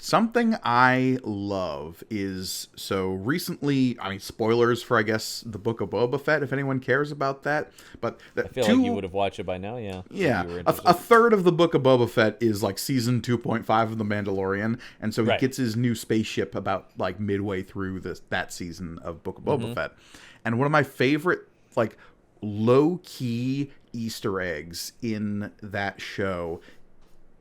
Something I love is, so recently, I mean, spoilers for, I guess, the Book of Boba Fett, if anyone cares about that. But I feel like you would have watched it by now, yeah. Yeah, a third of the Book of Boba Fett is like season 2.5 of The Mandalorian, and so he gets his new spaceship about like midway through that season of Book of Boba Fett. And one of my favorite like low-key Easter eggs in that show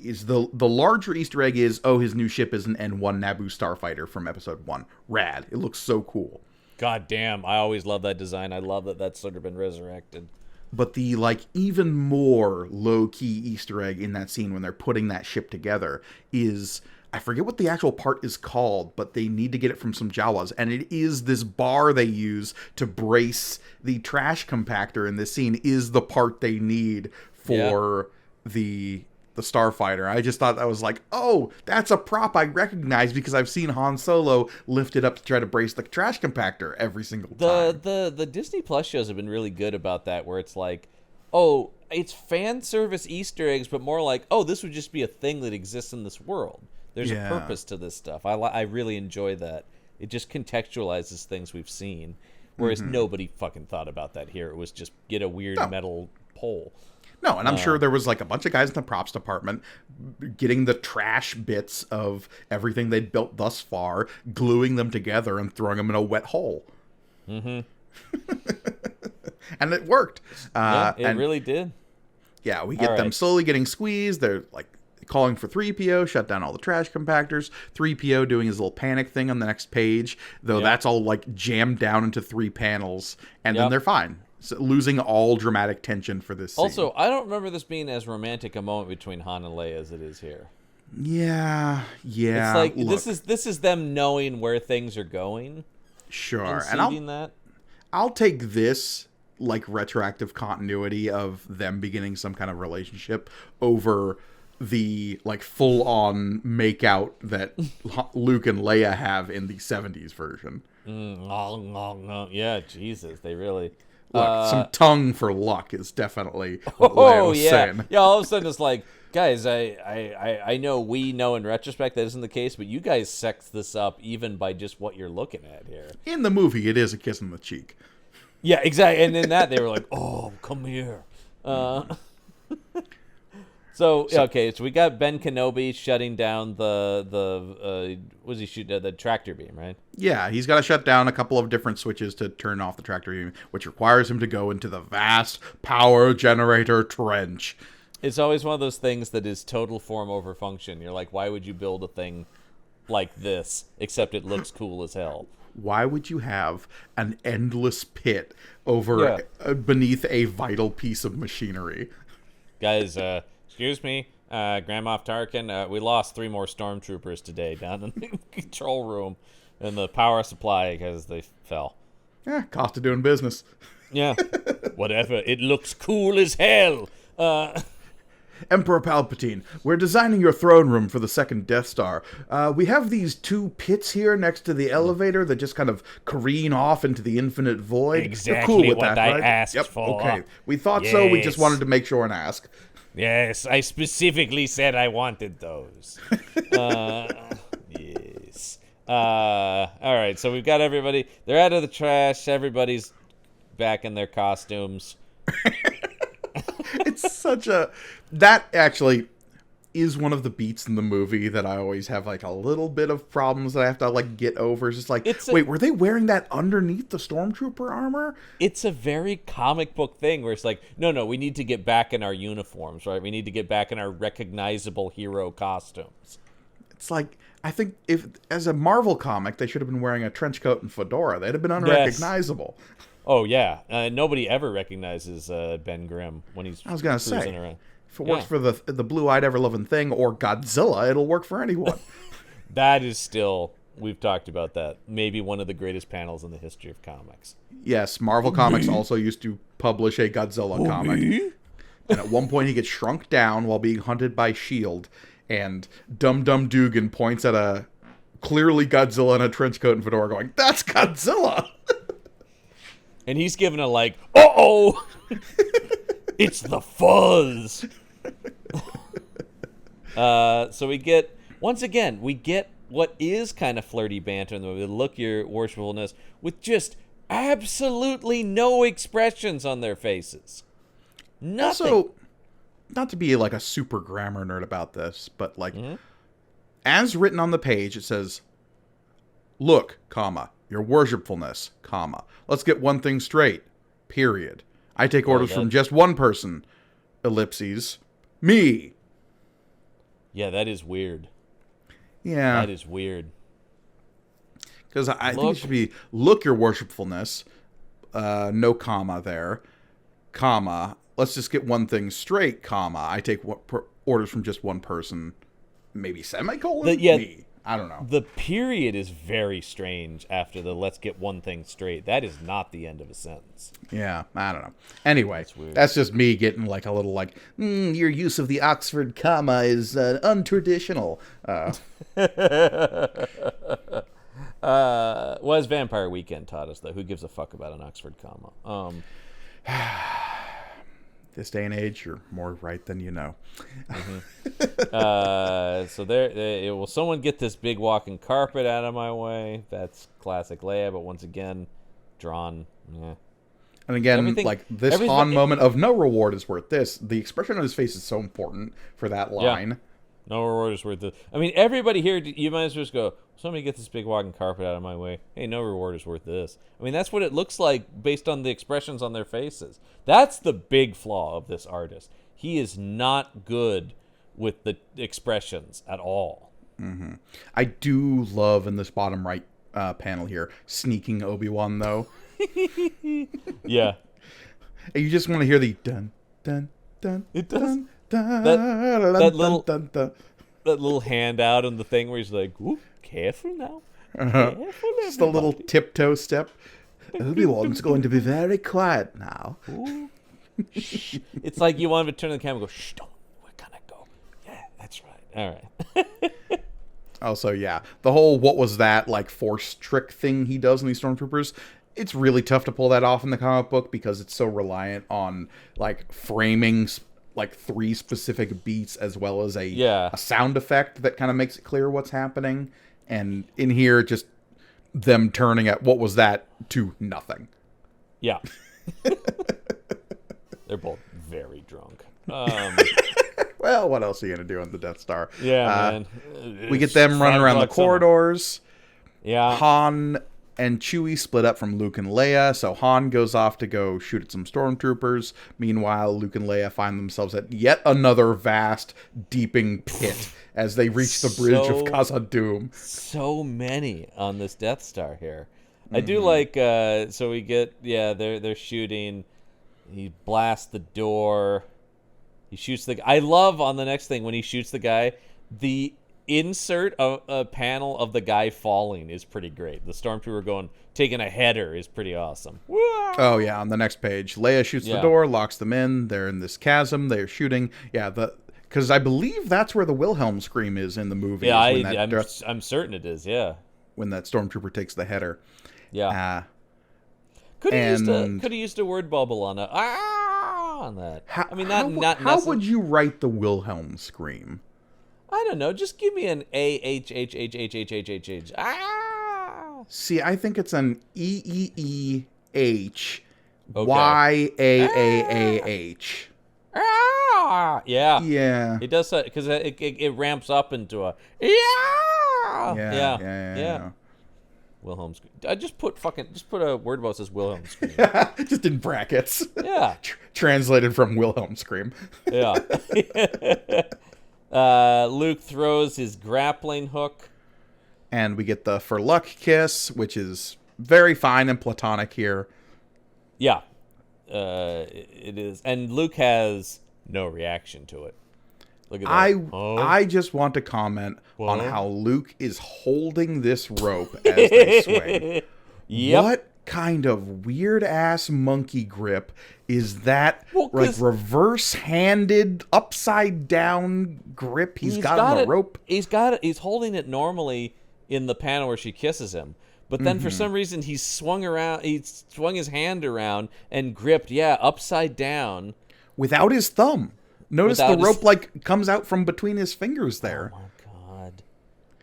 is the larger Easter egg is, oh, his new ship is an N1 Naboo starfighter from episode 1. Rad. It looks so cool. God damn, I always love that design. I love that that's sort of been resurrected. But the like even more low-key Easter egg in that scene when they're putting that ship together is, I forget what the actual part is called, but they need to get it from some Jawas, and it is this bar they use to brace the trash compactor in this scene is the part they need for the starfighter. I just thought that was like, oh, that's a prop I recognize because I've seen Han Solo lift it up to try to brace the trash compactor every single time. The Disney Plus shows have been really good about that, where it's like, oh, it's fan service Easter eggs, but more like, oh, this would just be a thing that exists in this world. There's a purpose to this stuff. I really enjoy that. It just contextualizes things we've seen, whereas nobody fucking thought about that here. It was just get a weird metal pole. No, and I'm sure there was like a bunch of guys in the props department getting the trash bits of everything they'd built thus far, gluing them together and throwing them in a wet hole. Mm-hmm. And it worked. It really did. Yeah, we get them slowly getting squeezed. They're like calling for 3PO, shut down all the trash compactors. 3PO doing his little panic thing on the next page, though that's all like jammed down into 3 panels, and then they're fine. So losing all dramatic tension for this scene. Also, I don't remember this being as romantic a moment between Han and Leia as it is here. Yeah. It's like this is them knowing where things are going. Sure, and I'll take this like retroactive continuity of them beginning some kind of relationship over the like full-on make-out that Luke and Leia have in the 70s version. Yeah, Jesus, they really... Look, some tongue for luck is definitely what Leia was saying. Yeah, all of a sudden it's like, guys, I know we know in retrospect that isn't the case, but you guys sex this up even by just what you're looking at here. In the movie, it is a kiss on the cheek. Yeah, exactly. And in that, they were like, oh, come here. So we got Ben Kenobi shutting down the what does he shoot? The tractor beam, right? Yeah, he's got to shut down a couple of different switches to turn off the tractor beam, which requires him to go into the vast power generator trench. It's always one of those things that is total form over function. You're like, why would you build a thing like this, except it looks cool as hell? Why would you have an endless pit over beneath a vital piece of machinery? Guys, excuse me, Grand Moff Tarkin, we lost 3 more stormtroopers today down in the control room and the power supply because they fell. Yeah, cost of doing business. Yeah, whatever. It looks cool as hell. Emperor Palpatine, we're designing your throne room for the second Death Star. We have these 2 pits here next to the elevator that just kind of careen off into the infinite void. Exactly. You're cool with what that, I right? asked for. Okay, we thought so. We just wanted to make sure and ask. Yes, I specifically said I wanted those. Yes. All right, so we've got everybody. They're out of the trash. Everybody's back in their costumes. It's such a... That actually is one of the beats in the movie that I always have like a little bit of problems that I have to like get over. It's just like, wait, were they wearing that underneath the stormtrooper armor? It's a very comic book thing where it's like, no, we need to get back in our uniforms, right? We need to get back in our recognizable hero costumes. It's like, I think if as a Marvel comic, they should have been wearing a trench coat and fedora. They'd have been unrecognizable. Yes. Oh, yeah. Nobody ever recognizes Ben Grimm when he's I was going to say, around. If it works for the blue-eyed ever-loving thing or Godzilla, it'll work for anyone. That is still, we've talked about that, maybe one of the greatest panels in the history of comics. Yes, Marvel Comics also used to publish a Godzilla comic. And at one point he gets shrunk down while being hunted by S.H.I.E.L.D. And Dum Dum Dugan points at a clearly Godzilla in a trench coat and fedora going, "That's Godzilla!" And he's giving a like, uh-oh! It's the fuzz! So we get what is kind of flirty banter in the movie. Look, your worshipfulness, with just absolutely no expressions on their faces. Nothing. Also, not to be like a super grammar nerd about this, but like, as written on the page, it says, "Look, comma, your worshipfulness, comma. Let's get one thing straight, period. I take orders from just one person, ellipses, me." Yeah, that is weird. Yeah. That is weird. Because I think it should be, "Look, your worshipfulness," no comma there, comma, "let's just get one thing straight, comma. I take orders from just one person," maybe semicolon, me. I don't know. The period is very strange after the "let's get one thing straight." That is not the end of a sentence. Yeah, I don't know. Anyway, that's just me getting like a little like, your use of the Oxford comma is untraditional. Well, as Vampire Weekend taught us, though, who gives a fuck about an Oxford comma? This day and age, you're more right than you know. So will someone get this big walking carpet out of my way? That's classic Leia, but once again, drawn. Yeah. And again, like this Han moment of no reward is worth this. The expression on his face is so important for that line. Yeah. No reward is worth it. I mean, everybody here, you might as well just go, "Somebody get this big walking carpet out of my way." Hey, no reward is worth this. I mean, that's what it looks like based on the expressions on their faces. That's the big flaw of this artist. He is not good with the expressions at all. Mm-hmm. I do love in this bottom right panel here, sneaking Obi-Wan, though. Yeah. You just want to hear the dun, dun, dun, it does. dun, dun, that little dun, dun. That little hand out on the thing where he's like, "Ooh, careful now." Careful, just a little tiptoe step. Obi-Wan's going to be very quiet now. Shh. It's like you want him to turn to the camera and go, "Shh, don't. We're gonna go." Yeah, that's right. All right. Also, yeah, the whole "what was that" like force trick thing he does in these stormtroopers. It's really tough to pull that off in the comic book because it's so reliant on like framing like 3 specific beats as well as a sound effect that kind of makes it clear what's happening. And in here, just them turning at "what was that" to nothing. Yeah. They're both very drunk. Well, what else are you going to do on the Death Star? Yeah, man. We get them running around the corridors. Yeah. Han and Chewie split up from Luke and Leia, so Han goes off to go shoot at some stormtroopers. Meanwhile, Luke and Leia find themselves at yet another vast, deeping pit as they reach the bridge of Khazad-dûm. So many on this Death Star here. I do like, so we get, they're shooting. He blasts the door. He shoots the guy. I love on the next thing when he shoots the guy, the insert of a panel of the guy falling is pretty great. The stormtrooper taking a header is pretty awesome. Oh yeah, on the next page, Leia shoots the door, locks them in. They're in this chasm. They're shooting. Yeah, because I believe that's where the Wilhelm scream is in the movie. Yeah, I'm certain it is. Yeah, when that stormtrooper takes the header. Yeah. Could have used a word bubble on that. How would you write the Wilhelm scream? I don't know. Just give me an A-H-H-H-H-H-H-H-H. Ah! See, I think it's an E-E-E-H Y-A-A-A-H. Ah! Yeah. Yeah. It does that because it ramps up into a Yeah. Wilhelm scream. Just put a word about says Wilhelm scream. Just in brackets. Yeah. Translated from Wilhelm scream. Yeah. Luke throws his grappling hook. And we get the "for luck" kiss, which is very fine and platonic here. Yeah. It is. And Luke has no reaction to it. Look at that. I just want to comment on how Luke is holding this rope as they swing. Yep. What kind of weird-ass monkey grip is that? Reverse-handed, upside-down grip he's got on the rope? He's holding it normally in the panel where she kisses him. But then for some reason he swung his hand around and gripped, upside down. Without his thumb. Notice Without the rope like comes out from between his fingers there. Oh my god.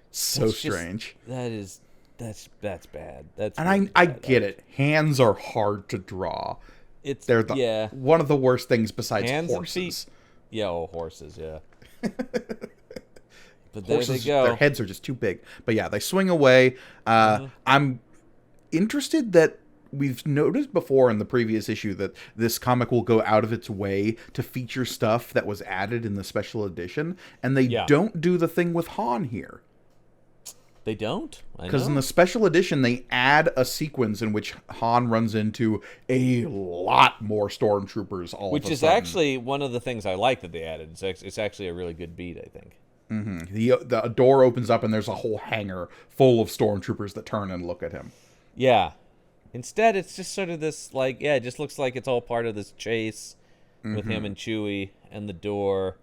So strange. That's bad. That's And really I bad. get it. Hands are hard to draw. They're one of the worst things besides Hands horses. and feet. Yeah, horses, yeah. But Horses, there they go. their heads are just too big. But yeah, they swing away. I'm interested that we've noticed before in the previous issue that this comic will go out of its way to feature stuff that was added in the special edition, and they don't do the thing with Han here. They don't? Because in the special edition, they add a sequence in which Han runs into a lot more stormtroopers all of a sudden. Which is actually one of the things I like that they added. It's actually a really good beat, I think. The door opens up and there's a whole hangar full of stormtroopers that turn and look at him. Yeah. Instead, it's just sort of this, like, it just looks like it's all part of this chase with him and Chewie and the door.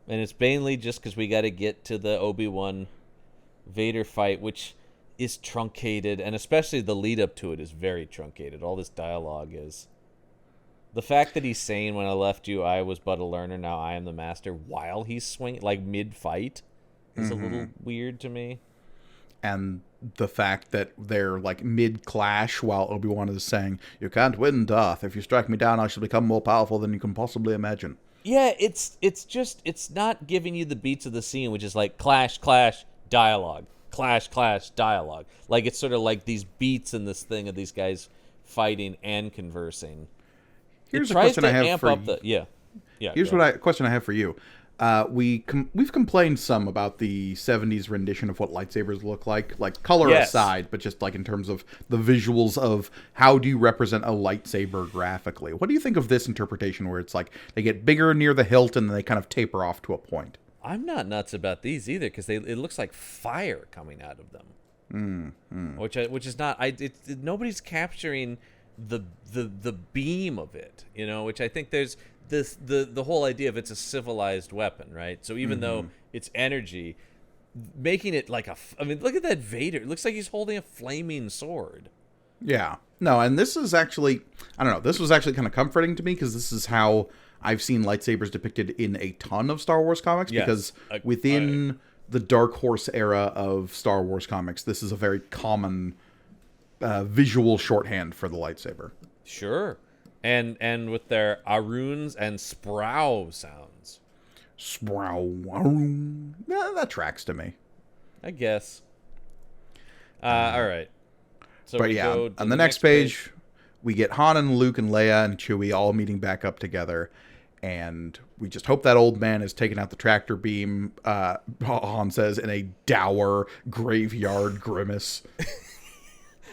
And it's mainly just because we got to get to the Obi-Wan Vader fight, which is truncated, and especially the lead up to it is very truncated. All this dialogue is. The fact that he's saying, when I left you, I was but a learner, now I am the master, while he's swinging, like mid-fight, is a little weird to me. And the fact that they're like mid-clash while Obi-Wan is saying, "You can't win, Darth. If you strike me down, I shall become more powerful than you can possibly imagine." Yeah, it's not giving you the beats of the scene, which is like clash, clash, dialogue, clash, clash, dialogue. Like, it's sort of like these beats in this thing of these guys fighting and conversing. Here's a question I have for you. Here's a question I have for you. We've complained some about the 70s rendition of what lightsabers look like color aside, but just like in terms of the visuals of how do you represent a lightsaber graphically. What do you think of this interpretation where it's like they get bigger near the hilt and then they kind of taper off to a point? I'm not nuts about these either because it looks like fire coming out of them, which is not. Nobody's capturing the beam of it, which I think there's the whole idea of it's a civilized weapon, right? So even though it's energy, making it like look at that Vader. It looks like he's holding a flaming sword. Yeah. No, and this is actually, I don't know, this was actually kind of comforting to me because this is how I've seen lightsabers depicted in a ton of Star Wars comics, because within the Dark Horse era of Star Wars comics, this is a very common visual shorthand for the lightsaber. Sure. And with their aruns and sprow sounds. Sprow. Yeah, that tracks to me. I guess. All right. So but yeah, on the next page, we get Han and Luke and Leia and Chewie all meeting back up together. And we just hope that old man has taken out the tractor beam, Han says, in a dour graveyard grimace.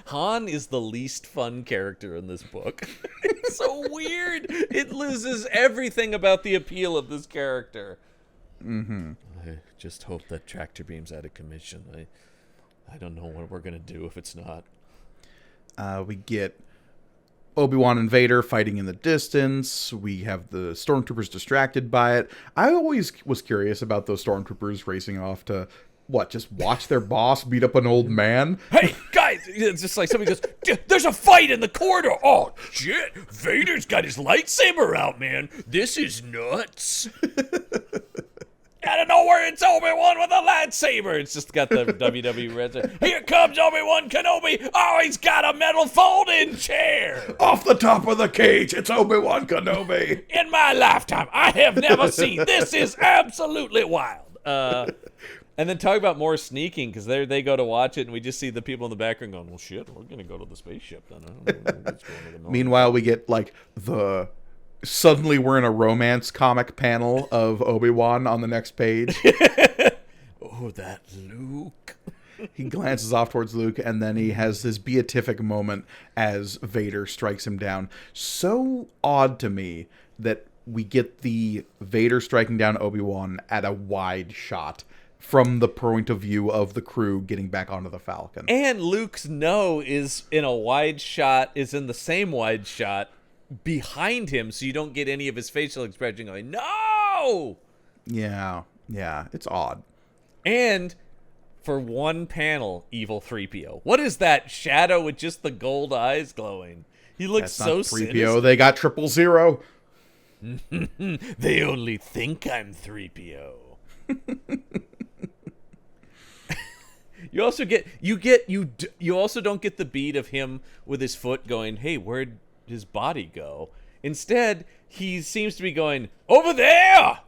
Han is the least fun character in this book. It's so weird. It loses everything about the appeal of this character. I just hope that tractor beam's out of commission. I don't know what we're going to do if it's not. We get Obi-Wan and Vader fighting in the distance. We have the stormtroopers distracted by it. I always was curious about those stormtroopers racing off to, just watch their boss beat up an old man? Hey, guys! It's just like somebody goes, there's a fight in the corridor! Oh, shit! Vader's got his lightsaber out, man! This is nuts! Out of nowhere, it's Obi-Wan with a lightsaber! It's just got the WWE red. Here comes Obi-Wan Kenobi! Oh, he's got a metal folding chair! Off the top of the cage, it's Obi-Wan Kenobi! In my lifetime, I have never seen. This is absolutely wild. And then talk about more sneaking, because they go to watch it, and we just see the people in the background going, well, shit, we're going to go to the spaceship then. I don't know what's going on. Meanwhile, we get, suddenly we're in a romance comic panel of Obi-Wan on the next page. Oh, that Luke. He glances off towards Luke, and then he has this beatific moment as Vader strikes him down. So odd to me that we get the Vader striking down Obi-Wan at a wide shot from the point of view of the crew getting back onto the Falcon. And Luke's no is in a wide shot, is in the same wide shot behind him, so you don't get any of his facial expression going, no! Yeah, it's odd. And for one panel, evil 3PO. What is that shadow with just the gold eyes glowing? He looks That's not so 3PO. sinister. They got 000. They only think I'm 3PO. You also don't get the beat of him with his foot going, "Hey, where'd his body go?" Instead, he seems to be going, "Over there!"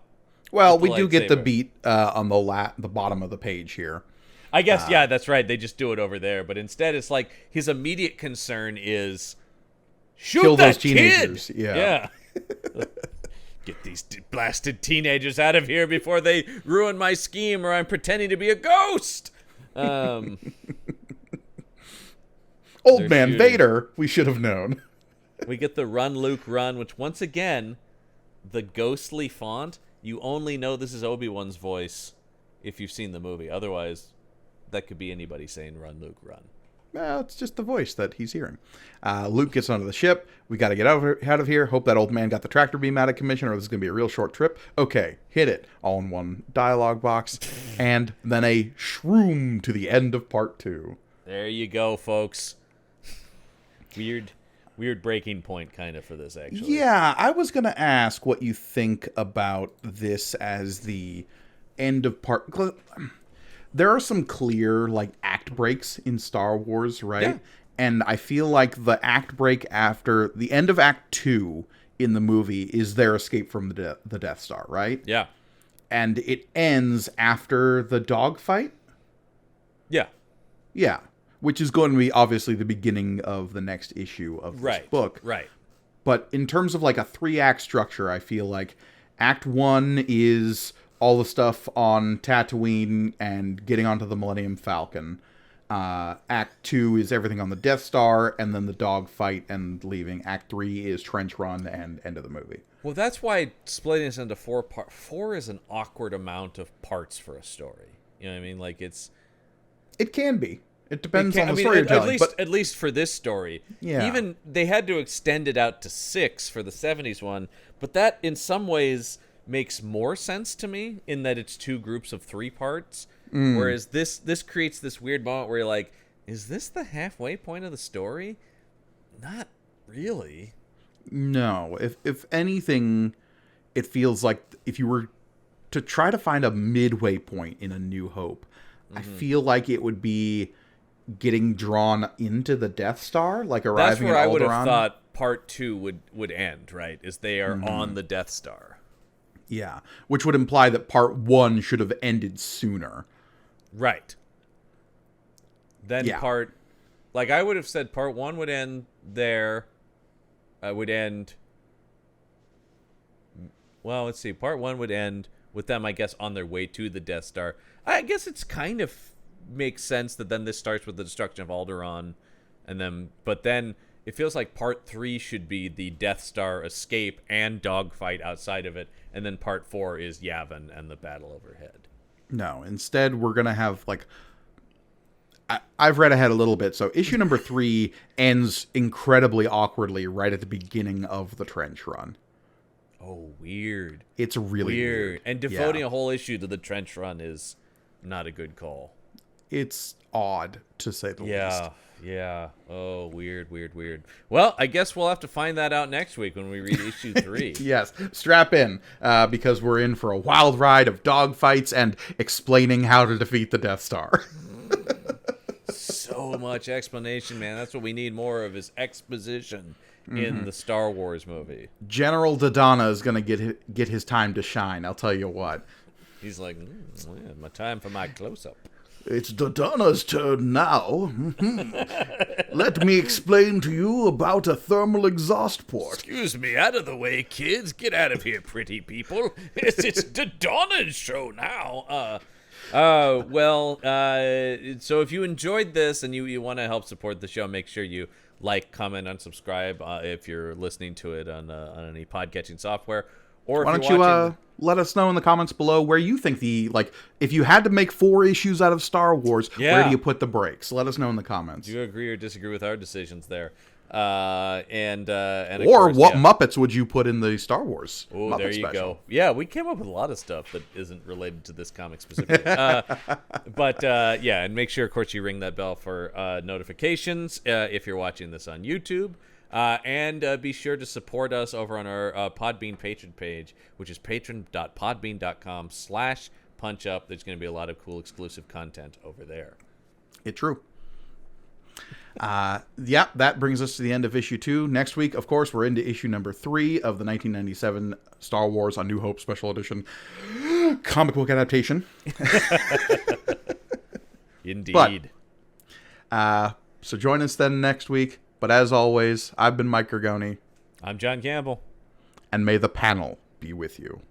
Well, with we the do get the lightsaber. beat on the bottom of the page here. I guess, yeah, that's right. They just do it over there. But instead, it's like his immediate concern is shoot Kill that those teenagers. kid! Yeah. Get these blasted teenagers out of here before they ruin my scheme or I'm pretending to be a ghost! Old They're man shooting. Vader, we should have known. We get the Run, Luke, Run, which once again, the ghostly font, you only know this is Obi-Wan's voice if you've seen the movie. Otherwise, that could be anybody saying Run, Luke, Run. Well, it's just the voice that he's hearing. Luke gets onto the ship. We got to get out of here. Hope that old man got the tractor beam out of commission, or this is going to be a real short trip. Okay, hit it. All in one dialogue box. And then a shroom to the end of part 2. There you go, folks. Weird breaking point kind of for this, actually. Yeah, I was going to ask what you think about this as the end of part... There are some clear, like, act breaks in Star Wars, right? Yeah. And I feel like the act break after the end of Act 2 in the movie is their escape from the Death Star, right? Yeah. And it ends after the dogfight? Yeah. Yeah. Which is going to be, obviously, the beginning of the next issue of this book. Right. But in terms of, like, a 3-act structure, I feel like Act 1 is all the stuff on Tatooine and getting onto the Millennium Falcon. Act 2 is everything on the Death Star, and then the dogfight and leaving. Act 3 is Trench Run and end of the movie. Well, that's why splitting this into 4 parts. 4 is an awkward amount of parts for a story. You know what I mean? Like, it can be. It depends on the at storytelling. least, at least for this story. Yeah. Even they had to extend it out to 6 for the 70s one, but that in some ways makes more sense to me in that it's 2 groups of 3 parts. Whereas this creates this weird moment where you're like, is this the halfway point of the story? Not really. No. If anything, it feels like if you were to try to find a midway point in A New Hope, I feel like it would be getting drawn into the Death Star, like arriving That's where at I would have Alderaan. thought part 2 would end, right? Is they are on the Death Star. Yeah, which would imply that part 1 should have ended sooner. Right. Then Yeah. I would have said part 1 would end there. Would end. Well, let's see. Part 1 would end with them, I guess, on their way to the Death Star. I guess it's kind of makes sense that then this starts with the destruction of Alderaan, but then it feels like part 3 should be the Death Star escape and dogfight outside of it, and then part 4 is Yavin and the battle overhead. No, instead we're going to have, like... I've read ahead a little bit, so issue number 3 ends incredibly awkwardly right at the beginning of the trench run. Oh, weird. It's really weird. And devoting a whole issue to the trench run is not a good call. It's odd, to say the least. Yeah. Oh, weird. Well, I guess we'll have to find that out next week when we read issue 3. Yes, strap in, because we're in for a wild ride of dogfights and explaining how to defeat the Death Star. So much explanation, man. That's what we need more of, is exposition in the Star Wars movie. General Dodonna is going to get his time to shine, I'll tell you what. He's like, my time for my close-up. It's Dodonna's turn now. Let me explain to you about a thermal exhaust port. Excuse me, out of the way, kids. Get out of here, pretty people. It's Dodonna's show now. So if you enjoyed this and you want to help support the show, make sure you like, comment, and subscribe if you're listening to it on any podcatching software. Or if Why don't you let us know in the comments below where you think if you had to make 4 issues out of Star Wars, where do you put the breaks? Let us know in the comments. Do you agree or disagree with our decisions there? And of Or course, what yeah. Muppets would you put in the Star Wars Oh, Muppet there you special? go. Yeah, we came up with a lot of stuff that isn't related to this comic specifically. But yeah, and make sure, of course, you ring that bell for notifications if you're watching this on YouTube. And be sure to support us over on our Podbean patron page, which is patron.podbean.com/punchup. There's going to be a lot of cool exclusive content over there. It's true. Yeah, that brings us to the end of issue 2. Next week, of course, we're into issue number 3 of the 1997 Star Wars: A New Hope Special Edition comic book adaptation. Indeed. So join us then next week. But as always, I've been Mike Gergoni. I'm John Campbell. And may the panel be with you.